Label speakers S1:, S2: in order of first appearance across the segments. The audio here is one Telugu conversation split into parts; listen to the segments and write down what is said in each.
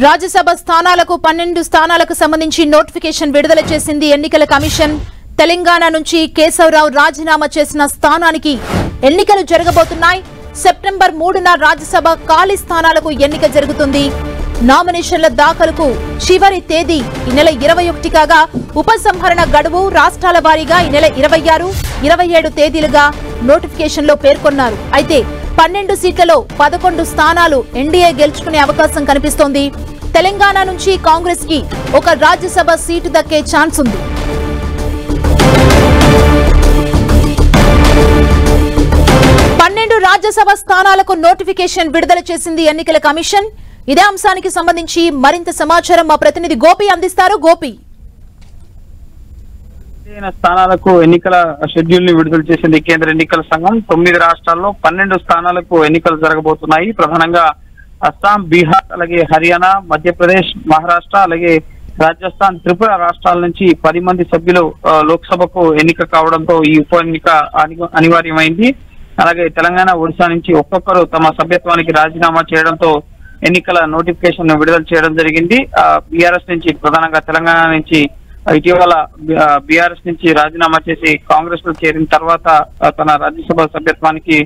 S1: రాజ్యసభ స్థానాలకు 12 స్థానాలకు సంబంధించి నోటిఫికేషన్ విడుదల చేసింది ఎన్నికల కమిషన్. తెలంగాణ నుంచి కేశవరావు రాజీనామా చేసిన స్థానానికి ఎన్నికలు జరగబోతున్నాయి. సెప్టెంబర్ 3న రాజ్యసభ ఖాళీ స్థానాలకు ఎన్నిక జరుగుతుంది. నామినేషన్ల దాఖలుకు చివరి తేదీ ఈ నెల 21 కాగా ఉపసంహరణ గడువు రాష్ట్రాల వారీగా ఈ నెల 26, 27 తేదీలుగా నోటిఫికేషన్లో పేర్కొన్నారు. అయితే 12 సీట్లలో 11 స్థానాలు ఎన్డీఏ గెలుచుకునే అవకాశం కనిపిస్తోంది. తెలంగాణ నుంచి కాంగ్రెస్ కి ఒక రాజ్యసభ సీటు దక్కే ఛాన్స్ ఉంది. రాజ్యసభ స్థానాలకు నోటిఫికేషన్ విడుదల చేసింది ఎన్నికల కమిషన్. ఇదే అంశానికి సంబంధించి మరింత సమాచారం మా ప్రతినిధి గోపి అందిస్తారు. గోపి,
S2: స్థానాలకు ఎన్నికల షెడ్యూల్ ని విడుదల చేసింది కేంద్ర ఎన్నికల సంఘం. 9 రాష్ట్రాల్లో 12 స్థానాలకు ఎన్నికలు జరగబోతున్నాయి. ప్రధానంగా అస్సాం, బీహార్, అలాగే హర్యానా, మధ్యప్రదేశ్, మహారాష్ట్ర, అలాగే రాజస్థాన్, త్రిపుర రాష్ట్రాల నుంచి 10 మంది సభ్యులు లోక్సభకు ఎన్నిక కావడంతో ఈ ఉప ఎన్నిక అనివార్యమైంది. అలాగే తెలంగాణ, ఒడిశా నుంచి ఒక్కొక్కరు తమ సభ్యత్వానికి రాజీనామా చేయడంతో ఎన్నికల నోటిఫికేషన్ విడుదల చేయడం జరిగింది. బీఆర్ఎస్ నుంచి, ప్రధానంగా తెలంగాణ నుంచి ఇటీవల బీఆర్ఎస్ నుంచి రాజీనామా చేసి కాంగ్రెస్ లో చేరిన తర్వాత తన రాజ్యసభ సభ్యత్వానికి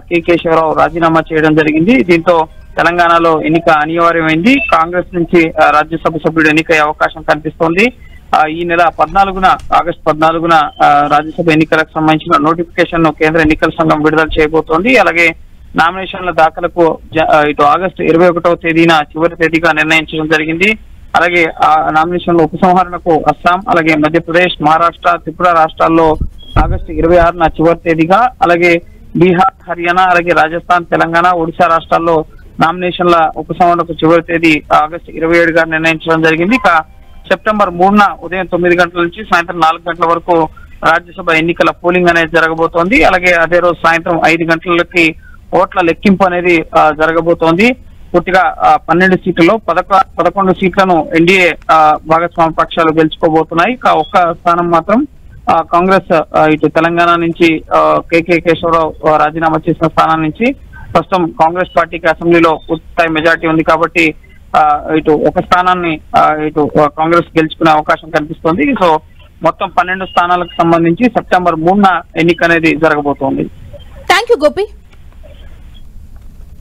S2: కె కేశవరావు రాజీనామా చేయడం జరిగింది. దీంతో తెలంగాణలో ఎన్నిక అనివార్యమైంది. కాంగ్రెస్ నుంచి రాజ్యసభ సభ్యుడు ఎన్నికయ్యే అవకాశం కనిపిస్తోంది. ఈ నెల 14న, ఆగస్టు 14న రాజ్యసభ ఎన్నికలకు సంబంధించిన నోటిఫికేషన్ ను కేంద్ర ఎన్నికల సంఘం విడుదల చేయబోతోంది. అలాగే నామినేషన్ల దాఖలకు ఇటు ఆగస్టు 21వ తేదీన చివరి తేదీగా నిర్ణయించడం జరిగింది. అలాగే ఆ నామినేషన్ల ఉపసంహరణకు అస్సాం, అలాగే మధ్యప్రదేశ్, మహారాష్ట్ర, త్రిపుర రాష్ట్రాల్లో ఆగస్టు 26న చివరి తేదీగా, అలాగే బీహార్, హర్యానా, అలాగే రాజస్థాన్, తెలంగాణ, ఒడిశా రాష్ట్రాల్లో నామినేషన్ల ఉపసంహరణకు చివరి తేదీ ఆగస్టు 27గా నిర్ణయించడం జరిగింది. ఇక సెప్టెంబర్ 3న ఉదయం 9 గంటల నుంచి సాయంత్రం 4 గంటల వరకు రాజ్యసభ ఎన్నికల పోలింగ్ అనేది జరగబోతోంది. అలాగే అదే రోజు సాయంత్రం 5 గంటలకి ఓట్ల లెక్కింపు అనేది జరగబోతోంది. పూర్తిగా 12 సీట్లలో 11 సీట్లను ఎన్డీఏ భాగస్వామ్య పక్షాలు గెలుచుకోబోతున్నాయి. ఒక్క స్థానం మాత్రం కాంగ్రెస్ ఇటు తెలంగాణ నుంచి కె కేశవరావు రాజీనామా చేసిన స్థానం నుంచి ప్రస్తుతం కాంగ్రెస్ పార్టీకి అసెంబ్లీలో పూర్తిస్థాయి మెజార్టీ ఉంది కాబట్టి ఇటు ఒక స్థానాన్ని ఇటు కాంగ్రెస్ గెలుచుకునే అవకాశం కనిపిస్తోంది. సో మొత్తం 12 స్థానాలకు సంబంధించి సెప్టెంబర్ 3న ఎన్నిక అనేది జరగబోతోంది.
S1: థాంక్యూ గోపి.